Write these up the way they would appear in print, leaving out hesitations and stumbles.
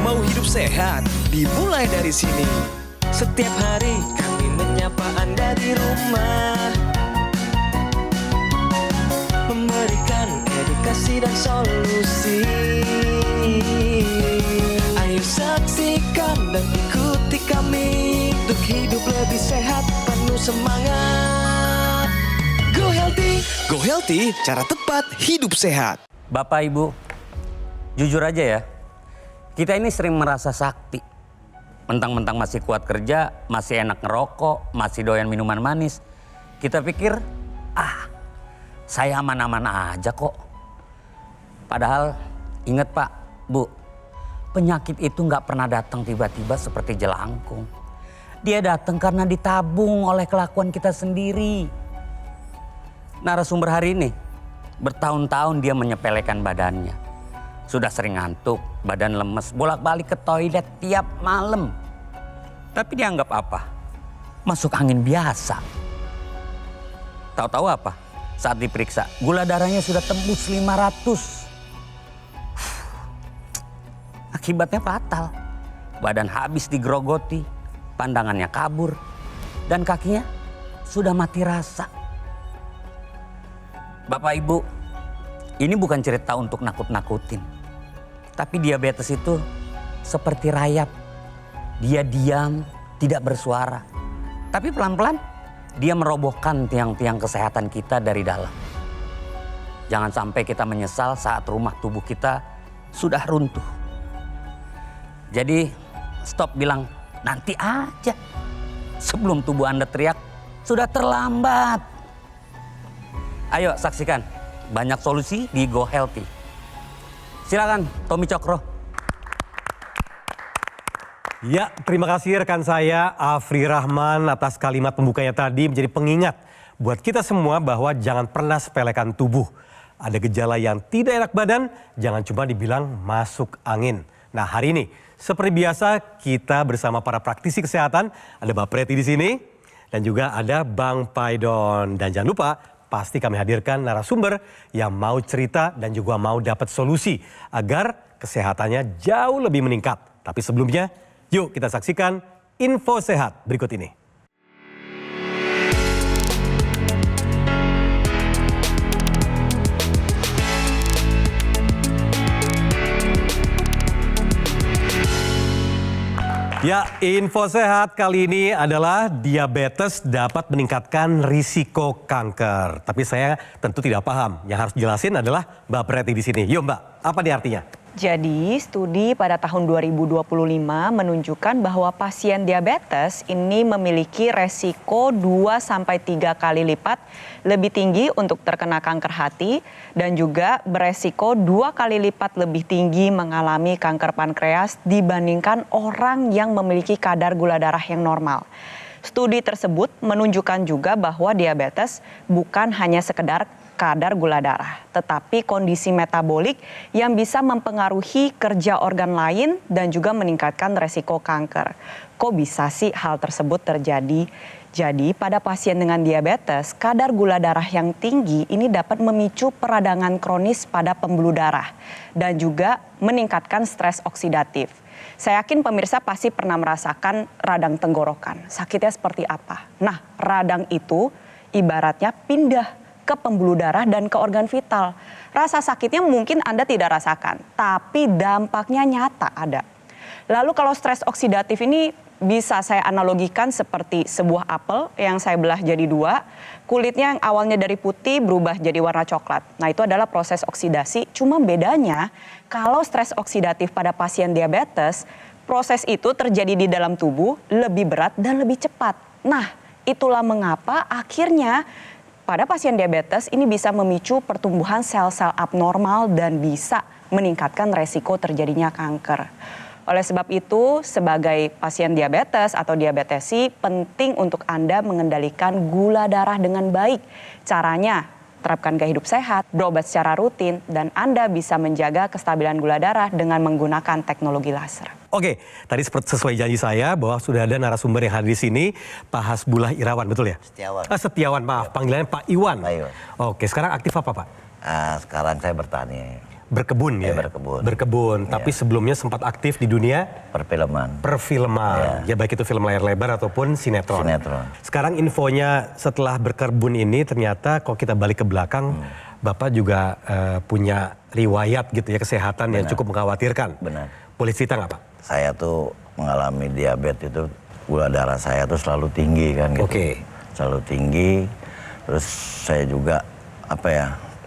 Mau hidup sehat, dimulai dari sini. Setiap hari kami menyapa Anda di rumah, memberikan edukasi dan solusi. Ayo saksikan dan ikuti kami untuk hidup lebih sehat, penuh semangat. Go Healthy, cara tepat hidup sehat. Bapak Ibu, jujur aja ya, kita ini sering merasa sakti. Mentang-mentang masih kuat kerja, masih enak ngerokok, masih doyan minuman manis. Kita pikir, saya aman-aman aja kok. Padahal ingat Pak, Bu, penyakit itu nggak pernah datang tiba-tiba seperti jelangkung. Dia datang karena ditabung oleh kelakuan kita sendiri. Narasumber hari ini, bertahun-tahun dia menyepelekan badannya. Sudah sering ngantuk, badan lemes, bolak-balik ke toilet tiap malam. Tapi dia anggap apa? Masuk angin biasa. Tahu-tahu apa? Saat diperiksa, gula darahnya sudah tembus 500. Akibatnya fatal. Badan habis digerogoti, pandangannya kabur, dan kakinya sudah mati rasa. Bapak Ibu, ini bukan cerita untuk nakut-nakutin. Tapi diabetes itu seperti rayap. Dia diam, tidak bersuara. Tapi pelan-pelan dia merobohkan tiang-tiang kesehatan kita dari dalam. Jangan sampai kita menyesal saat rumah tubuh kita sudah runtuh. Jadi stop bilang nanti aja. Sebelum tubuh Anda teriak, sudah terlambat. Ayo saksikan, banyak solusi di Go Healthy. Silakan Tommy Cokro. Ya, terima kasih rekan saya Afri Rahman atas kalimat pembukanya tadi menjadi pengingat buat kita semua bahwa jangan pernah sepelekan tubuh. Ada gejala yang tidak enak badan, jangan cuma dibilang masuk angin. Nah, hari ini seperti biasa kita bersama para praktisi kesehatan, ada Mbak Preti di sini dan juga ada Bang Paidon. Dan jangan lupa pasti kami hadirkan narasumber yang mau cerita dan juga mau dapat solusi agar kesehatannya jauh lebih meningkat. Tapi sebelumnya, yuk kita saksikan info sehat berikut ini. Ya, info sehat kali ini adalah diabetes dapat meningkatkan risiko kanker. Tapi saya tentu tidak paham. Yang harus jelasin adalah Mbak Preti di sini. Yuk Mbak, apa nih artinya? Jadi studi pada tahun 2025 menunjukkan bahwa pasien diabetes ini memiliki resiko 2-3 kali lipat lebih tinggi untuk terkena kanker hati dan juga beresiko 2 kali lipat lebih tinggi mengalami kanker pankreas dibandingkan orang yang memiliki kadar gula darah yang normal. Studi tersebut menunjukkan juga bahwa diabetes bukan hanya sekedar kadar gula darah, tetapi kondisi metabolik yang bisa mempengaruhi kerja organ lain dan juga meningkatkan resiko kanker. Kok bisa sih hal tersebut terjadi? Jadi pada pasien dengan diabetes, kadar gula darah yang tinggi ini dapat memicu peradangan kronis pada pembuluh darah dan juga meningkatkan stres oksidatif. Saya yakin pemirsa pasti pernah merasakan radang tenggorokan. Sakitnya seperti apa? Nah, radang itu ibaratnya pindah ke pembuluh darah dan ke organ vital. Rasa sakitnya mungkin Anda tidak rasakan, tapi dampaknya nyata ada. Lalu kalau stres oksidatif ini bisa saya analogikan seperti sebuah apel yang saya belah jadi 2, kulitnya yang awalnya dari putih berubah jadi warna coklat. Nah, itu adalah proses oksidasi, cuma bedanya kalau stres oksidatif pada pasien diabetes, proses itu terjadi di dalam tubuh lebih berat dan lebih cepat. Nah, itulah mengapa akhirnya pada pasien diabetes ini bisa memicu pertumbuhan sel-sel abnormal dan bisa meningkatkan resiko terjadinya kanker. Oleh sebab itu, sebagai pasien diabetes atau diabetesi, penting untuk Anda mengendalikan gula darah dengan baik. Caranya, terapkan gaya hidup sehat, berobat secara rutin, dan Anda bisa menjaga kestabilan gula darah dengan menggunakan teknologi laser. Oke, tadi sesuai janji saya bahwa sudah ada narasumber yang hadir di sini, Pak Hasbullah Irawan, betul ya? Setiawan. Setiawan, maaf. Panggilannya Pak Iwan. Pak Iwan. Oke, sekarang aktif apa Pak? Sekarang saya bertani. berkebun ya? Berkebun, tapi sebelumnya sempat aktif di dunia perfilman. Ya baik itu film layar lebar ataupun sinetron. Sekarang infonya setelah berkebun ini ternyata kalau kita balik ke belakang, Bapak juga punya riwayat gitu ya kesehatan yang cukup mengkhawatirkan. Benar. Boleh cerita nggak Pak? Saya tuh mengalami diabetes itu, gula darah saya tuh selalu tinggi kan gitu. Selalu tinggi, terus saya juga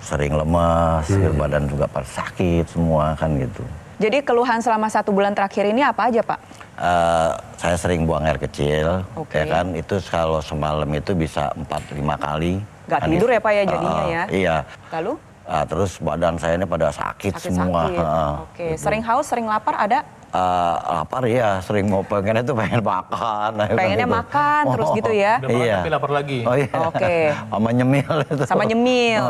sering lemas, badan juga sakit semua kan gitu. Jadi keluhan selama 1 bulan terakhir ini apa aja Pak? Saya sering buang air kecil, ya kan, itu kalau semalam itu bisa 4-5 kali. Gak tidur ya Pak ya jadinya ya? Iya. Lalu? Terus badan saya ini pada sakit semua. Oke, sering haus, sering lapar ada? Lapar ya, sering pengen makan. Pengennya gitu. Makan terus gitu ya? Iya. Tapi lapar lagi. Oh iya. Oke. Sama nyemil itu. Sama nyemil.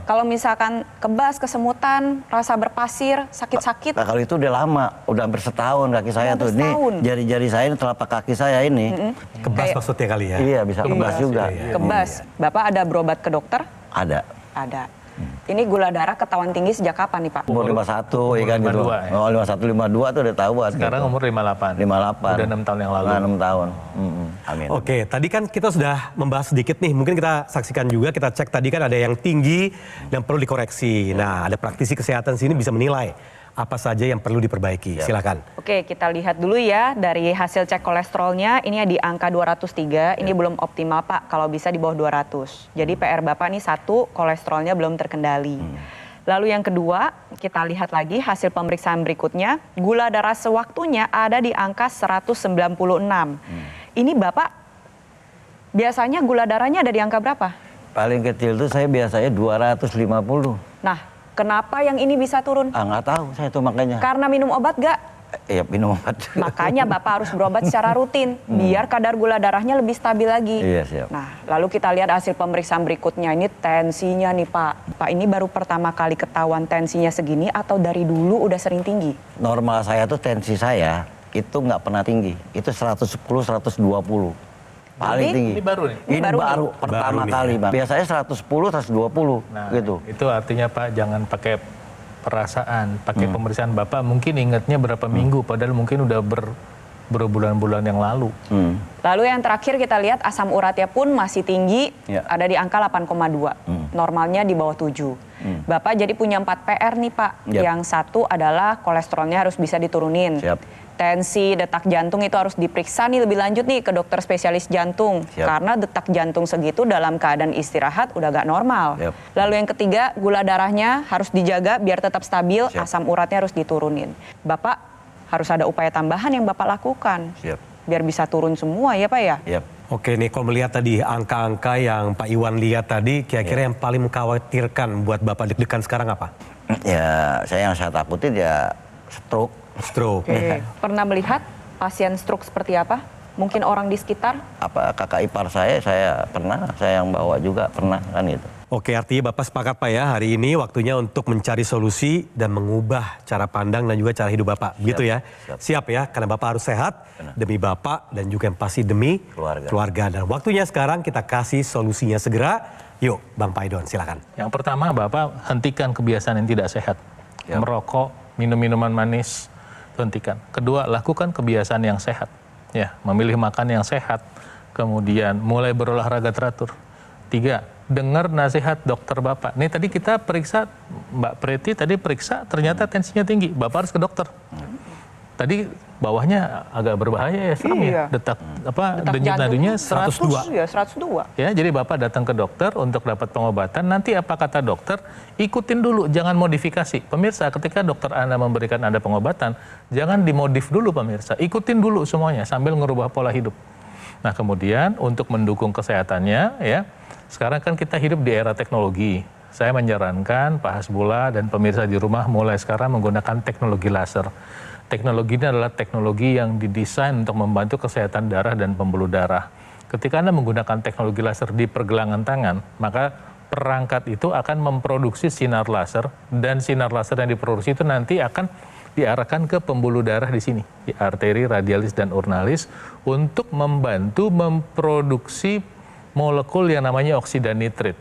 Kalau misalkan kebas, kesemutan, rasa berpasir, sakit-sakit. Nah, kalau itu udah lama, udah hampir setahun kaki saya tuh. Ini jari-jari saya ini, telapak kaki saya ini. Kebas maksudnya kali ya? Iya, bisa kebas juga. Kebas. Bapak ada berobat ke dokter? Ada. Ini gula darah ketahuan tinggi sejak kapan nih Pak? Umur 51 ya kan gitu. Oh 51, 52 tuh udah tahu. Sekarang gitu. umur 58. 58. Udah 6 tahun yang lalu. 6 tahun. Amin. Oke, tadi kan kita sudah membahas sedikit nih. Mungkin kita saksikan juga, kita cek tadi kan ada yang tinggi dan perlu dikoreksi. Nah, ada praktisi kesehatan sini bisa menilai apa saja yang perlu diperbaiki. Silakan. Oke, kita lihat dulu ya dari hasil cek kolesterolnya. Ini di angka 203, ini belum optimal Pak, kalau bisa di bawah 200. Jadi PR Bapak nih 1, kolesterolnya belum terkendali. Lalu yang kedua, kita lihat lagi hasil pemeriksaan berikutnya. Gula darah sewaktunya ada di angka 196. Ini Bapak, biasanya gula darahnya ada di angka berapa? Paling kecil tuh saya biasanya 250. Nah, kenapa yang ini bisa turun? Nggak tahu saya tuh makanya. Karena minum obat gak? Iya, minum obat. Makanya Bapak harus berobat secara rutin, biar kadar gula darahnya lebih stabil lagi. Iya, siap. Nah, lalu kita lihat hasil pemeriksaan berikutnya. Ini tensinya nih Pak. Pak, ini baru pertama kali ketahuan tensinya segini atau dari dulu udah sering tinggi? Normal saya tuh tensi saya itu nggak pernah tinggi. Itu 110, 120. Paling tinggi. Ini baru nih? Ini baru pertama kali Bang. Biasanya 110, 120 gitu. Itu artinya Pak jangan pakai perasaan, pakai pemeriksaan Bapak mungkin ingatnya berapa minggu padahal mungkin udah berbulan-bulan yang lalu. Lalu yang terakhir kita lihat asam uratnya pun masih tinggi, ada di angka 8,2. Normalnya di bawah 7. Bapak jadi punya 4 PR nih Pak. Yang satu adalah kolesterolnya harus bisa diturunin. Tensi, detak jantung itu harus diperiksa nih lebih lanjut nih ke dokter spesialis jantung. Karena detak jantung segitu dalam keadaan istirahat udah gak normal. Lalu yang ketiga, gula darahnya harus dijaga biar tetap stabil, asam uratnya harus diturunin. Bapak harus ada upaya tambahan yang Bapak lakukan. Biar bisa turun semua ya Pak ya? Oke nih, kalau melihat tadi angka-angka yang Pak Iwan lihat tadi, kira-kira yang paling mengkhawatirkan buat Bapak deg-degan sekarang apa? Ya, yang saya takutin ya stroke. Pernah melihat pasien stroke seperti apa? Mungkin orang di sekitar? Kakak ipar saya pernah, saya yang bawa juga pernah kan gitu. Oke, artinya Bapak sepakat Pak ya, hari ini waktunya untuk mencari solusi dan mengubah cara pandang dan juga cara hidup Bapak. Begitu ya? Siap ya, karena Bapak harus sehat demi Bapak dan juga yang pasti demi keluarga. Dan waktunya sekarang kita kasih solusinya segera. Yuk, Bang Paidon silakan. Yang pertama Bapak hentikan kebiasaan yang tidak sehat. Merokok, minum minuman manis, hentikan. Kedua, lakukan kebiasaan yang sehat. Ya, memilih makan yang sehat. Kemudian mulai berolahraga teratur. 3, dengar nasihat dokter Bapak. Nih tadi kita periksa, Mbak Preti tadi periksa ternyata tensinya tinggi. Bapak harus ke dokter. Tadi bawahnya agak berbahaya ya, serem ya. Detak denyut nadinya 102. Ya, 102. Ya, jadi Bapak datang ke dokter untuk dapat pengobatan. Nanti apa kata dokter, ikutin dulu, jangan modifikasi. Pemirsa, ketika dokter Anda memberikan Anda pengobatan, jangan dimodif dulu pemirsa. Ikutin dulu semuanya sambil ngerubah pola hidup. Nah, kemudian untuk mendukung kesehatannya ya, sekarang kan kita hidup di era teknologi. Saya menyarankan Pak Hasbullah dan pemirsa di rumah mulai sekarang menggunakan teknologi laser. Teknologi ini adalah teknologi yang didesain untuk membantu kesehatan darah dan pembuluh darah. Ketika Anda menggunakan teknologi laser di pergelangan tangan, maka perangkat itu akan memproduksi sinar laser, dan sinar laser yang diproduksi itu nanti akan diarahkan ke pembuluh darah di sini, di arteri, radialis, dan urnalis, untuk membantu memproduksi molekul yang namanya oksida nitrit.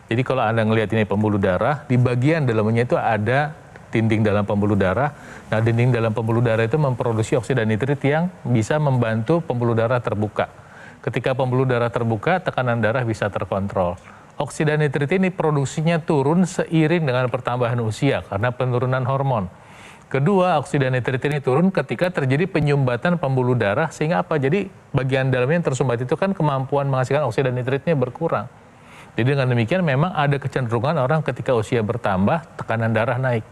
Jadi kalau Anda ngelihat ini pembuluh darah, di bagian dalamnya itu ada dinding dalam pembuluh darah. Nah, dinding dalam pembuluh darah itu memproduksi oksida nitrit yang bisa membantu pembuluh darah terbuka. Ketika pembuluh darah terbuka, tekanan darah bisa terkontrol. Oksida nitrit ini produksinya turun seiring dengan pertambahan usia karena penurunan hormon. Kedua, oksida nitrit ini turun ketika terjadi penyumbatan pembuluh darah, sehingga apa? Jadi bagian dalamnya yang tersumbat itu kan kemampuan menghasilkan oksida nitritnya berkurang. Jadi dengan demikian memang ada kecenderungan orang ketika usia bertambah, tekanan darah naik.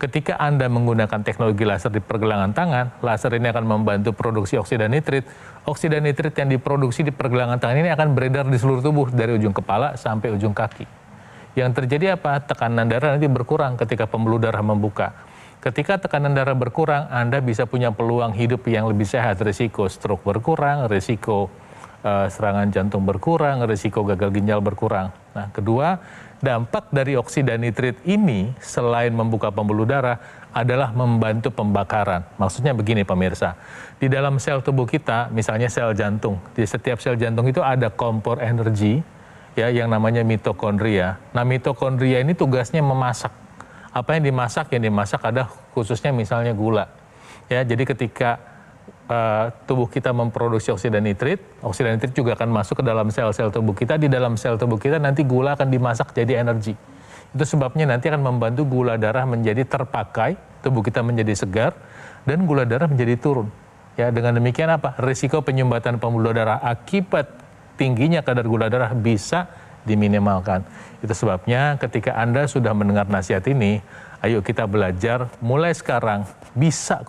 Ketika Anda menggunakan teknologi laser di pergelangan tangan, laser ini akan membantu produksi oksida nitrit. Oksida nitrit yang diproduksi di pergelangan tangan ini akan beredar di seluruh tubuh dari ujung kepala sampai ujung kaki. Yang terjadi apa? Tekanan darah nanti berkurang ketika pembuluh darah membuka. Ketika tekanan darah berkurang, Anda bisa punya peluang hidup yang lebih sehat. Risiko stroke berkurang, risiko serangan jantung berkurang, risiko gagal ginjal berkurang. Nah, kedua, dampak dari oksida nitrit ini selain membuka pembuluh darah adalah membantu pembakaran. Maksudnya begini pemirsa, di dalam sel tubuh kita, misalnya sel jantung, di setiap sel jantung itu ada kompor energi ya yang namanya mitokondria. Nah, mitokondria ini tugasnya memasak. Apa yang dimasak? Yang dimasak ada khususnya misalnya gula. Ya, jadi ketika tubuh kita memproduksi oksida nitrit juga akan masuk ke dalam sel-sel tubuh kita. Di dalam sel tubuh kita nanti gula akan dimasak jadi energi. Itu sebabnya nanti akan membantu gula darah menjadi terpakai, tubuh kita menjadi segar, dan gula darah menjadi turun. Ya, dengan demikian apa? Risiko penyumbatan pembuluh darah akibat tingginya kadar gula darah bisa diminimalkan. Itu sebabnya ketika Anda sudah mendengar nasihat ini, ayo kita belajar mulai sekarang, bisa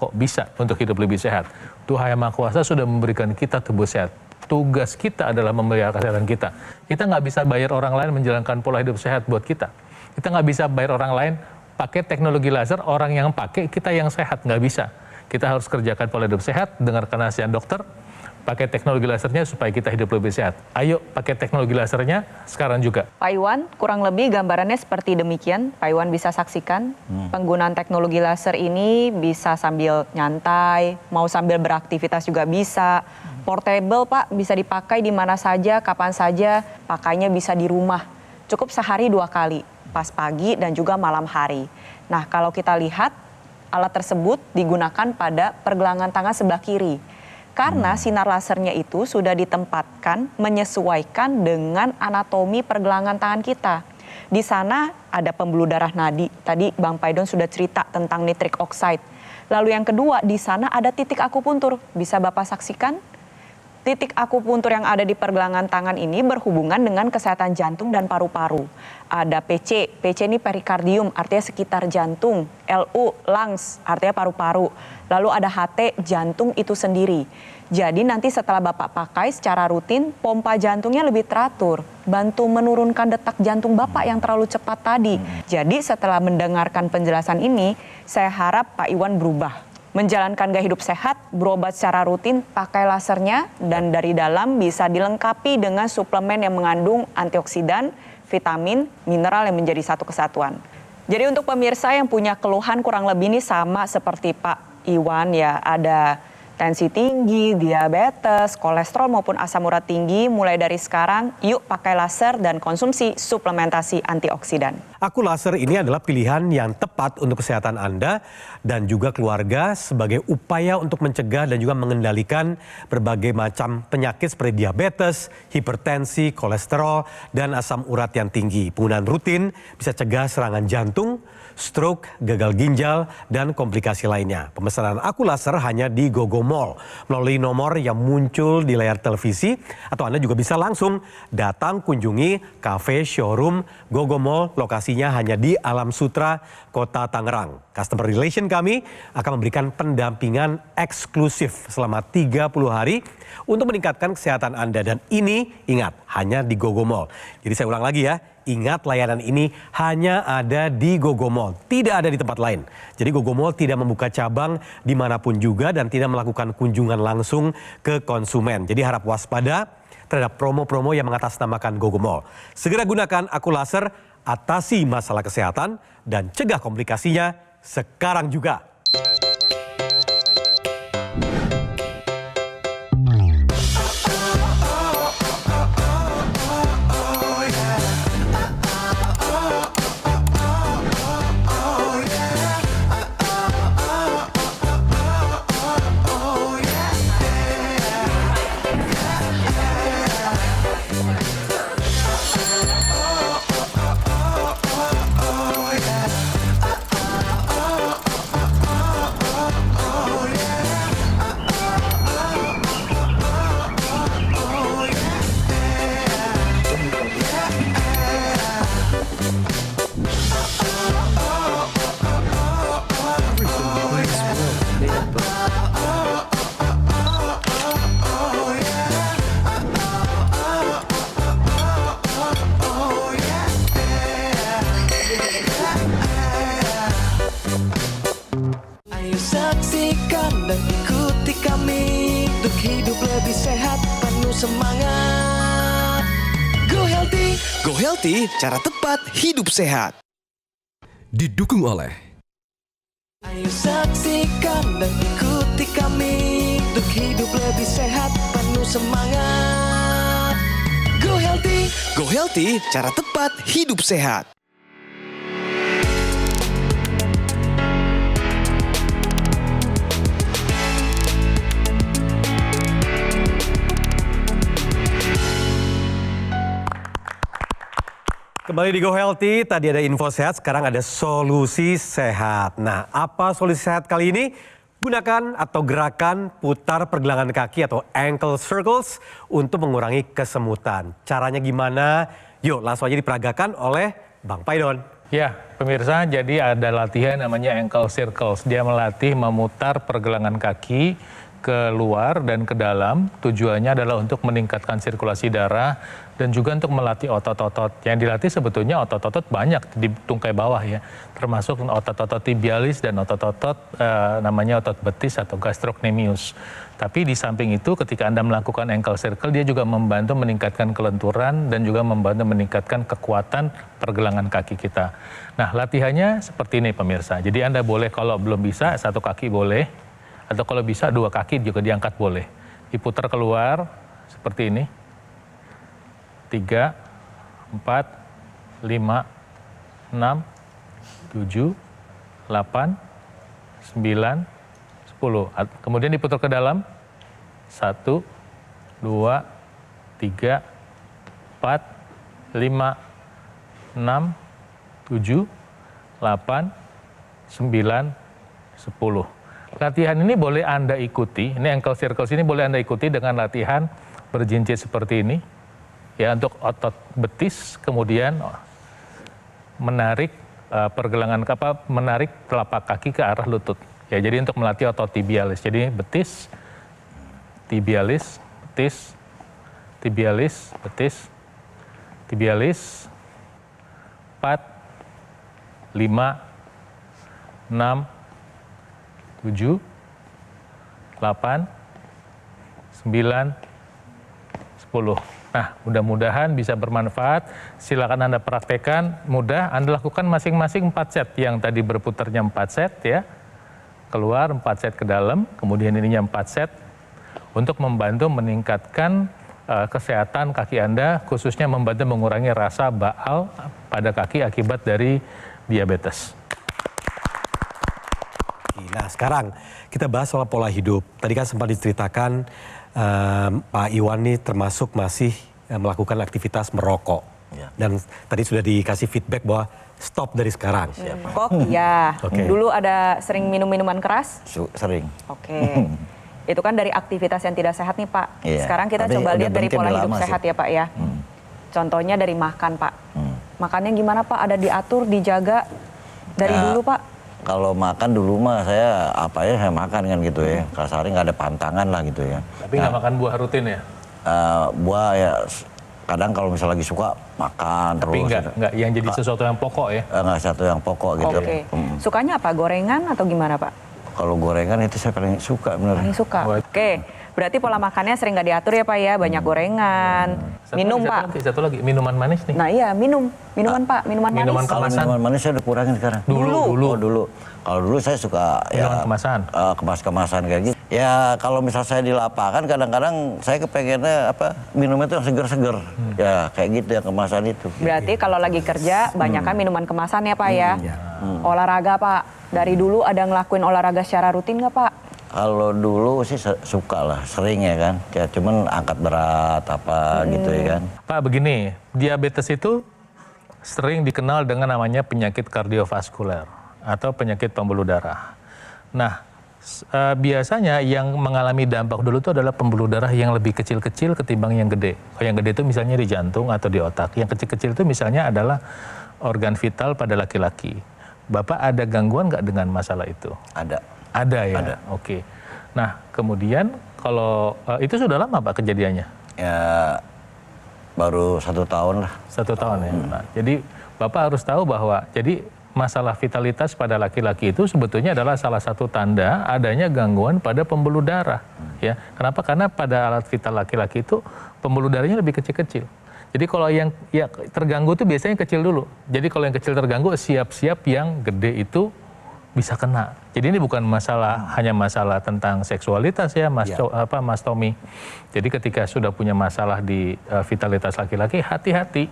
untuk hidup lebih sehat. Tuhan Yang Maha Kuasa sudah memberikan kita tubuh sehat. Tugas kita adalah memelihara kesehatan kita. Kita nggak bisa bayar orang lain menjalankan pola hidup sehat buat kita. Kita nggak bisa bayar orang lain pakai teknologi laser, orang yang pakai, kita yang sehat, nggak bisa. Kita harus kerjakan pola hidup sehat, dengarkan nasihat dokter, pakai teknologi lasernya supaya kita hidup lebih sehat. Ayo pakai teknologi lasernya sekarang juga. Pak Iwan, kurang lebih gambarannya seperti demikian. Pak Iwan bisa saksikan penggunaan teknologi laser ini bisa sambil nyantai, mau sambil beraktivitas juga bisa. Portable Pak, bisa dipakai di mana saja, kapan saja, pakainya bisa di rumah. Cukup sehari 2 kali, pas pagi dan juga malam hari. Nah, kalau kita lihat, alat tersebut digunakan pada pergelangan tangan sebelah kiri. Karena sinar lasernya itu sudah ditempatkan menyesuaikan dengan anatomi pergelangan tangan kita. Di sana ada pembuluh darah nadi. Tadi Bang Paidon sudah cerita tentang nitric oxide. Lalu yang kedua, di sana ada titik akupuntur. Bisa Bapak saksikan? Titik akupuntur yang ada di pergelangan tangan ini berhubungan dengan kesehatan jantung dan paru-paru. Ada PC, PC ini perikardium, artinya sekitar jantung. LU, lungs, artinya paru-paru. Lalu ada HT, jantung itu sendiri. Jadi nanti setelah Bapak pakai secara rutin, pompa jantungnya lebih teratur. Bantu menurunkan detak jantung Bapak yang terlalu cepat tadi. Jadi setelah mendengarkan penjelasan ini, saya harap Pak Iwan berubah. Menjalankan gaya hidup sehat, berobat secara rutin, pakai lasernya, dan dari dalam bisa dilengkapi dengan suplemen yang mengandung antioksidan, vitamin, mineral yang menjadi satu kesatuan. Jadi untuk pemirsa yang punya keluhan kurang lebih ini sama seperti Pak Iwan ya, ada tensi tinggi, diabetes, kolesterol maupun asam urat tinggi, mulai dari sekarang yuk pakai laser dan konsumsi suplementasi antioksidan. Aku Laser ini adalah pilihan yang tepat untuk kesehatan Anda dan juga keluarga sebagai upaya untuk mencegah dan juga mengendalikan berbagai macam penyakit seperti diabetes, hipertensi, kolesterol, dan asam urat yang tinggi. Penggunaan rutin bisa cegah serangan jantung, stroke, gagal ginjal, dan komplikasi lainnya. Pemesanan Aku Laser hanya di GoGo Mall melalui nomor yang muncul di layar televisi, atau Anda juga bisa langsung datang kunjungi kafe showroom GoGo Mall, lokasinya hanya di Alam Sutra, Kota Tangerang. Customer relation kami akan memberikan pendampingan eksklusif selama 30 hari untuk meningkatkan kesehatan Anda, dan ini ingat hanya di GoGo Mall. Jadi saya ulang lagi ya. Ingat, layanan ini hanya ada di GoGo Mall, tidak ada di tempat lain. Jadi GoGo Mall tidak membuka cabang dimanapun juga dan tidak melakukan kunjungan langsung ke konsumen. Jadi harap waspada terhadap promo-promo yang mengatasnamakan GoGo Mall. Segera gunakan Aku Laser, atasi masalah kesehatan dan cegah komplikasinya sekarang juga. semangat. Go Healthy, cara tepat hidup sehat. Didukung oleh Ayo saksikan dan ikuti kami untuk hidup lebih sehat, penuh semangat. Go Healthy, cara tepat hidup sehat. Kembali di Go Healthy, tadi ada info sehat, sekarang ada solusi sehat. Nah, apa solusi sehat kali ini? Gunakan atau gerakan putar pergelangan kaki atau ankle circles untuk mengurangi kesemutan. Caranya gimana? Yuk langsung aja diperagakan oleh Bang Paidon. Ya, pemirsa, jadi ada latihan namanya ankle circles. Dia melatih memutar pergelangan kaki ke luar dan ke dalam. Tujuannya adalah untuk meningkatkan sirkulasi darah dan juga untuk melatih otot-otot. Yang dilatih sebetulnya otot-otot banyak di tungkai bawah ya, termasuk otot-otot tibialis dan otot-otot namanya otot betis atau gastrocnemius. Tapi di samping itu ketika Anda melakukan ankle circle, dia juga membantu meningkatkan kelenturan dan juga membantu meningkatkan kekuatan pergelangan kaki kita. Nah, latihannya seperti ini pemirsa. Jadi Anda boleh kalau belum bisa satu kaki boleh, atau kalau bisa dua kaki juga diangkat boleh. Diputar keluar seperti ini. 3, 4, 5, 6, 7, 8, 9, 10. Kemudian diputar ke dalam. 1, 2, 3, 4, 5, 6, 7, 8, 9, 10. Latihan ini boleh Anda ikuti, ini ankle circles ini boleh Anda ikuti dengan latihan berjinjit seperti ini. Ya, untuk otot betis, kemudian menarik menarik telapak kaki ke arah lutut. Ya, jadi untuk melatih otot tibialis. Jadi betis, tibialis, betis, tibialis, betis, tibialis, 4, 5, 6, 7, 8, 9, 10. Nah, mudah-mudahan bisa bermanfaat. Silakan Anda praktekkan, mudah. Anda lakukan masing-masing 4 set. Yang tadi berputarnya 4 set ya. Keluar 4 set ke dalam, kemudian ininya 4 set. Untuk membantu meningkatkan kesehatan kaki Anda, khususnya membantu mengurangi rasa baal pada kaki akibat dari diabetes. Nah, sekarang kita bahas soal pola hidup. Tadi kan sempat diceritakan Pak Iwan nih termasuk masih melakukan aktivitas merokok. Ya. Dan tadi sudah dikasih feedback bahwa stop dari sekarang. Kok iya. Oke. Dulu ada sering minum minuman keras? Sering. Oke. Itu kan dari aktivitas yang tidak sehat nih Pak. Iya. Sekarang kita Tapi coba udah lihat dari berhenti pola udah hidup lama sehat sih. ya Pak ya. Contohnya dari makan Pak. Makannya gimana Pak? Ada diatur, dijaga dari Ya. dulu Pak? Kalau makan dulu mah saya apa ya saya makan kan gitu ya. Kasarnya nggak ada pantangan lah gitu ya. Tapi nggak makan buah rutin ya? Buah ya kadang kalau misalnya lagi suka makan Tapi terus. nggak yang jadi sesuatu yang pokok ya? Nggak satu yang pokok gitu. Oke. Sukanya apa? Gorengan atau gimana Pak? Kalau gorengan itu saya paling suka bener. Paling suka. Oke. Berarti pola makannya sering nggak diatur ya Pak ya? Banyak gorengan. Minum Pak. Satu lagi, minuman manis nih. Nah iya, minuman Pak, minuman manis. Minuman Kalau kemasan. minuman manis saya udah kurangin sekarang. Dulu. Kalau dulu saya suka Minuman ya kemasan. kemas-kemasan kayak gitu. Ya kalau misal saya di lapangan kadang-kadang saya kepengennya minumnya itu yang seger-seger. Ya kayak gitu yang kemasan itu. Berarti kalau lagi kerja, banyakan minuman kemasan ya Pak ya? Olahraga Pak, dari dulu ada ngelakuin olahraga secara rutin nggak Pak? Kalau dulu sih suka lah, sering ya kan. Ya cuman angkat berat apa gitu ya kan. Pak begini, diabetes itu sering dikenal dengan namanya penyakit kardiovaskuler atau penyakit pembuluh darah. Nah, biasanya yang mengalami dampak dulu itu adalah pembuluh darah yang lebih kecil-kecil ketimbang yang gede. Kalau yang gede itu misalnya di jantung atau di otak. Yang kecil-kecil itu misalnya adalah organ vital pada laki-laki. Bapak ada gangguan nggak dengan masalah itu? Ada. Ada ya? Ada. Oke. Nah, kemudian kalau itu sudah lama Pak kejadiannya? Ya baru 1 tahun lah. 1 tahun ya. Nah, jadi Bapak harus tahu bahwa jadi masalah vitalitas pada laki-laki itu sebetulnya adalah salah satu tanda adanya gangguan pada pembuluh darah ya. Kenapa? Karena pada alat vital laki-laki itu pembuluh darahnya lebih kecil-kecil. Jadi kalau yang ya terganggu itu biasanya kecil dulu. Jadi kalau yang kecil terganggu, siap-siap yang gede itu bisa kena. Jadi ini bukan masalah hanya masalah tentang seksualitas ya, Mas Tommy. Jadi ketika sudah punya masalah di vitalitas laki-laki, hati-hati,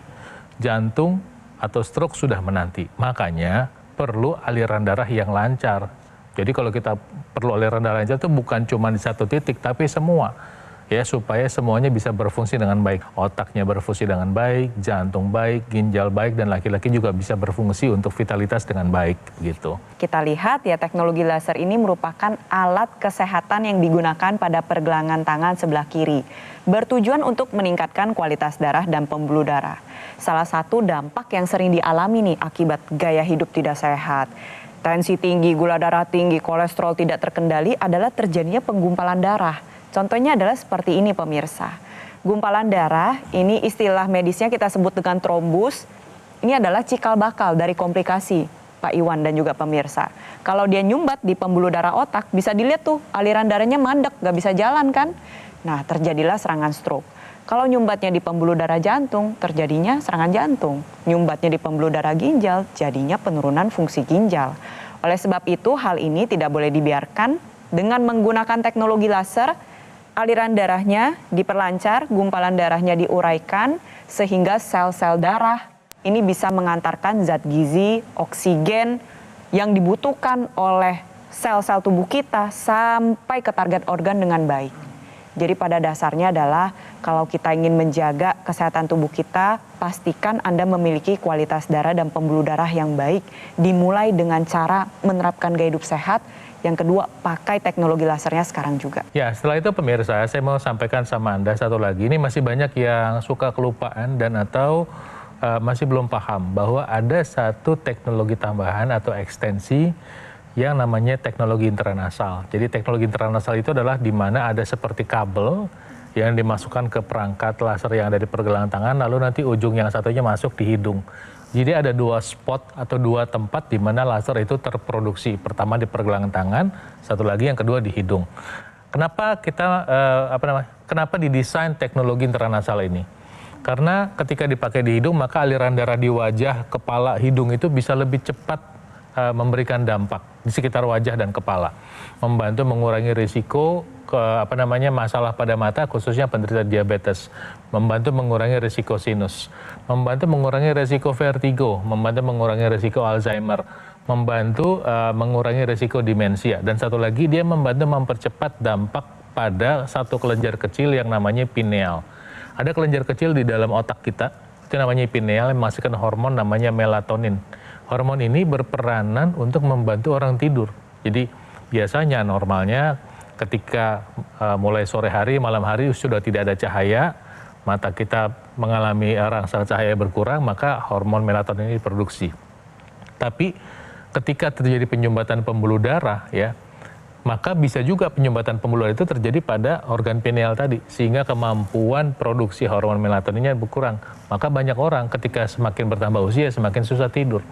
jantung atau stroke sudah menanti. Makanya perlu aliran darah yang lancar. Jadi kalau kita perlu aliran darah lancar itu bukan cuma di satu titik, tapi semua. Ya, supaya semuanya bisa berfungsi dengan baik. Otaknya berfungsi dengan baik, jantung baik, ginjal baik, dan laki-laki juga bisa berfungsi untuk vitalitas dengan baik gitu. Kita lihat ya, teknologi laser ini merupakan alat kesehatan yang digunakan pada pergelangan tangan sebelah kiri. Bertujuan untuk meningkatkan kualitas darah dan pembuluh darah. Salah satu dampak yang sering dialami nih akibat gaya hidup tidak sehat. Tensi tinggi, gula darah tinggi, kolesterol tidak terkendali adalah terjadinya penggumpalan darah. Contohnya adalah seperti ini pemirsa. Gumpalan darah, ini istilah medisnya kita sebut dengan trombus. Ini adalah cikal bakal dari komplikasi Pak Iwan dan juga pemirsa. Kalau dia nyumbat di pembuluh darah otak, bisa dilihat tuh aliran darahnya mandek, gak bisa jalan kan. Nah, terjadilah serangan stroke. Kalau nyumbatnya di pembuluh darah jantung, terjadinya serangan jantung. Nyumbatnya di pembuluh darah ginjal, jadinya penurunan fungsi ginjal. Oleh sebab itu, hal ini tidak boleh dibiarkan. Dengan menggunakan teknologi laser, aliran darahnya diperlancar, gumpalan darahnya diuraikan, sehingga sel-sel darah ini bisa mengantarkan zat gizi, oksigen yang dibutuhkan oleh sel-sel tubuh kita sampai ke target organ dengan baik. Jadi pada dasarnya adalah kalau kita ingin menjaga kesehatan tubuh kita, pastikan Anda memiliki kualitas darah dan pembuluh darah yang baik. Dimulai dengan cara menerapkan gaya hidup sehat. Yang kedua, pakai teknologi lasernya sekarang juga. Ya, setelah itu pemirsa, saya mau sampaikan sama Anda satu lagi. Ini masih banyak yang suka kelupaan dan atau masih belum paham bahwa ada satu teknologi tambahan atau ekstensi yang namanya teknologi intranasal. Jadi teknologi intranasal itu adalah di mana ada seperti kabel yang dimasukkan ke perangkat laser yang ada di pergelangan tangan, lalu nanti ujung yang satunya masuk di hidung. Jadi ada dua spot atau dua tempat di mana laser itu terproduksi. Pertama di pergelangan tangan, satu lagi yang kedua di hidung. Kenapa kita kenapa didesain teknologi intranasal ini? Karena ketika dipakai di hidung, maka aliran darah di wajah, kepala, hidung itu bisa lebih cepat memberikan dampak di sekitar wajah dan kepala, membantu mengurangi risiko masalah pada mata, khususnya penderita diabetes, membantu mengurangi risiko sinus, membantu mengurangi risiko vertigo, membantu mengurangi risiko Alzheimer, membantu mengurangi risiko demensia, dan satu lagi dia membantu mempercepat dampak pada satu kelenjar kecil yang namanya pineal. Ada kelenjar kecil di dalam otak kita, itu namanya pineal, yang menghasilkan hormon namanya melatonin. Hormon ini berperanan untuk membantu orang tidur. Jadi biasanya normalnya ketika mulai sore hari, malam hari sudah tidak ada cahaya, mata kita mengalami rangsang cahaya berkurang, maka hormon melatonin ini diproduksi. Tapi ketika terjadi penyumbatan pembuluh darah, ya, maka bisa juga penyumbatan pembuluh darah itu terjadi pada organ pineal tadi, sehingga kemampuan produksi hormon melatoninnya berkurang. Maka banyak orang ketika semakin bertambah usia semakin susah tidur.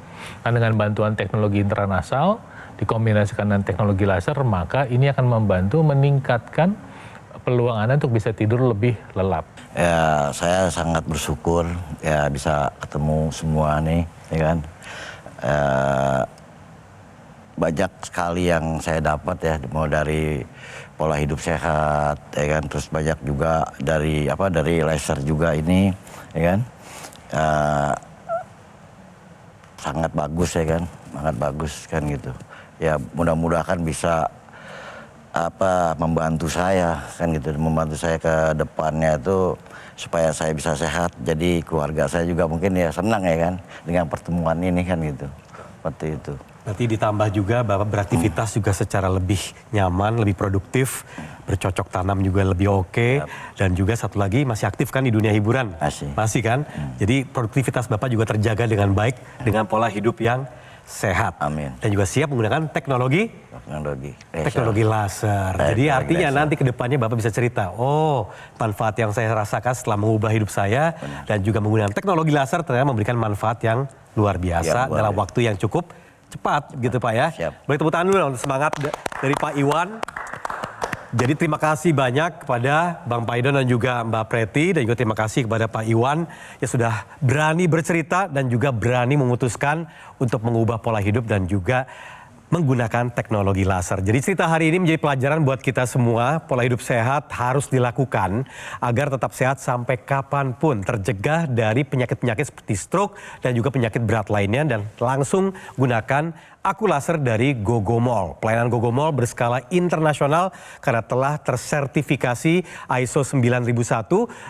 Nah, dengan bantuan teknologi intranasal dikombinasikan dengan teknologi laser, maka ini akan membantu meningkatkan peluang Anda untuk bisa tidur lebih lelap. Ya, saya sangat bersyukur ya bisa ketemu semua nih, ya kan. Banyak sekali yang saya dapat ya, mau dari pola hidup sehat, ya kan, terus banyak juga dari laser juga ini, ya kan. Sangat bagus ya kan, sangat bagus kan gitu. Ya mudah-mudahan bisa membantu saya kan gitu, membantu saya ke depannya itu supaya saya bisa sehat. Jadi keluarga saya juga mungkin ya senang ya kan dengan pertemuan ini kan gitu. Seperti itu. Nanti ditambah juga Bapak beraktivitas juga secara lebih nyaman, lebih produktif, bercocok tanam juga lebih oke, dan juga satu lagi masih aktif kan di dunia hiburan. Masih kan? Jadi produktivitas Bapak juga terjaga dengan baik dengan pola hidup yang sehat. Amin. Dan juga siap menggunakan teknologi laser. Jadi artinya nanti ke depannya Bapak bisa cerita, oh manfaat yang saya rasakan setelah mengubah hidup saya dan juga menggunakan teknologi laser ternyata memberikan manfaat yang luar biasa dalam waktu yang cukup cepat gitu Pak ya. Siap. Boleh tepuk tangan dulu dong, semangat dari Pak Iwan. Jadi terima kasih banyak kepada Bang Paidon dan juga Mbak Preti, dan juga terima kasih kepada Pak Iwan yang sudah berani bercerita dan juga berani memutuskan untuk mengubah pola hidup dan juga menggunakan teknologi laser. Jadi cerita hari ini menjadi pelajaran buat kita semua. Pola hidup sehat harus dilakukan agar tetap sehat sampai kapanpun, tercegah dari penyakit-penyakit seperti stroke dan juga penyakit berat lainnya, dan langsung gunakan Aku Laser dari Gogomall. Pelayanan Gogomall berskala internasional karena telah tersertifikasi ISO 9001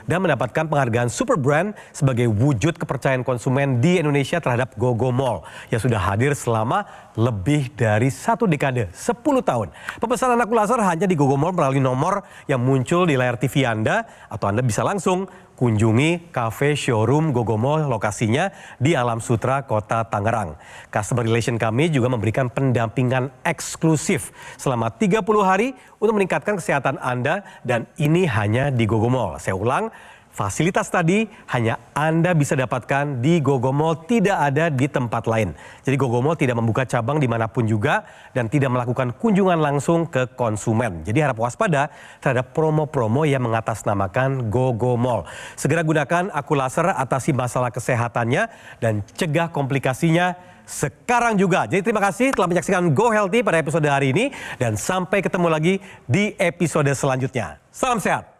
dan mendapatkan penghargaan Super Brand sebagai wujud kepercayaan konsumen di Indonesia terhadap Gogomall yang sudah hadir selama lebih dari 1 dekade, 10 tahun. Pemesanan Aku Laser hanya di Gogomall melalui nomor yang muncul di layar TV Anda, atau Anda bisa langsung kunjungi kafe showroom Gogomall, lokasinya di Alam Sutra, Kota Tangerang. Customer relation kami juga memberikan pendampingan eksklusif selama 30 hari untuk meningkatkan kesehatan Anda, dan ini hanya di Gogomall. Saya ulang, fasilitas tadi hanya Anda bisa dapatkan di Gogomall, tidak ada di tempat lain. Jadi Gogomall tidak membuka cabang dimanapun juga dan tidak melakukan kunjungan langsung ke konsumen. Jadi harap waspada terhadap promo-promo yang mengatasnamakan Gogomall. Segera gunakan Aku Laser, atasi masalah kesehatannya dan cegah komplikasinya sekarang juga. Jadi terima kasih telah menyaksikan Go Healthy pada episode hari ini, dan sampai ketemu lagi di episode selanjutnya. Salam sehat.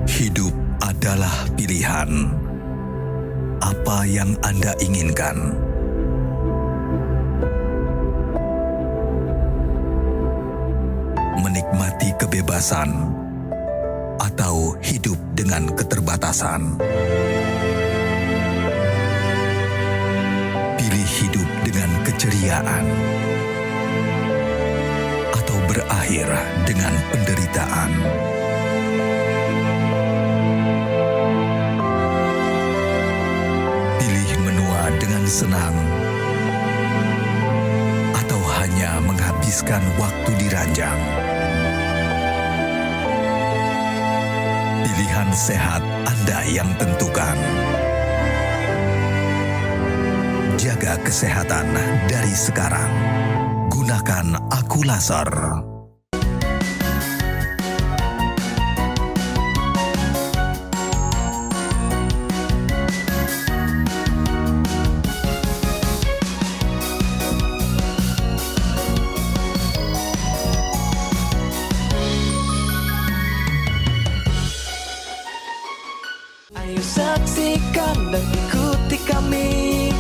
Hidup adalah pilihan. Apa yang Anda inginkan? Menikmati kebebasan atau hidup dengan keterbatasan? Pilih hidup dengan keceriaan atau berakhir dengan penderitaan? Dengan senang atau hanya menghabiskan waktu di ranjang? Pilihan sehat Anda yang tentukan. Jaga kesehatan dari sekarang. Gunakan Aku Laser. Ayo saksikan dan ikuti kami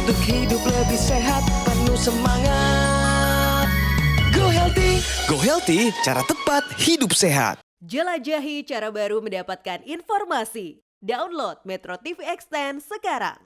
untuk hidup lebih sehat, penuh semangat. Go Healthy, Go Healthy, cara tepat hidup sehat. Jelajahi cara baru mendapatkan informasi. Download Metro TV Extend sekarang.